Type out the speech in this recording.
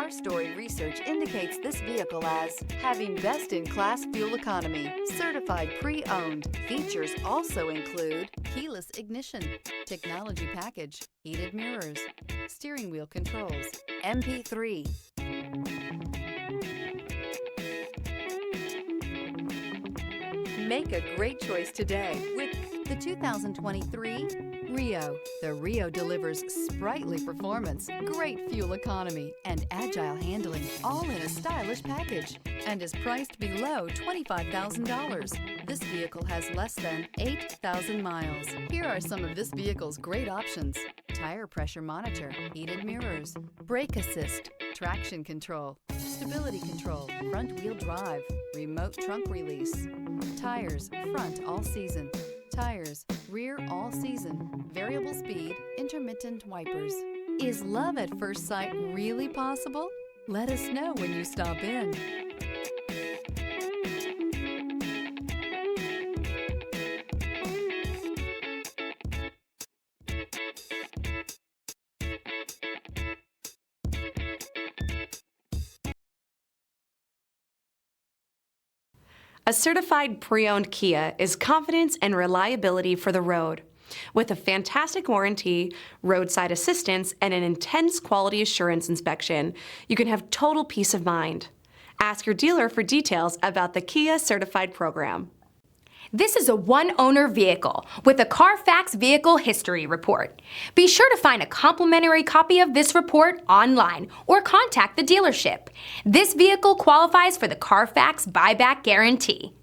Car Story research indicates this vehicle as having best-in-class fuel economy, certified pre-owned. Features also include keyless ignition, technology package, heated mirrors, steering wheel controls, MP3. Make a great choice today with the 2023 Rio. The Rio delivers sprightly performance, great fuel economy, and agile handling, all in a stylish package, and is priced below $25,000. This vehicle has less than 8,000 miles. Here are some of this vehicle's great options: tire pressure monitor, heated mirrors, brake assist, traction control, stability control, front wheel drive, remote trunk release, tires front all season, tires rear all season, variable speed, intermittent wipers. Is love at first sight really possible? Let us know when you stop in. A certified pre-owned Kia is confidence and reliability for the road. With a fantastic warranty, roadside assistance, and an intense quality assurance inspection, you can have total peace of mind. Ask your dealer for details about the Kia Certified program. This is a one-owner vehicle with a Carfax Vehicle History Report. Be sure to find a complimentary copy of this report online or contact the dealership. This vehicle qualifies for the Carfax Buyback Guarantee.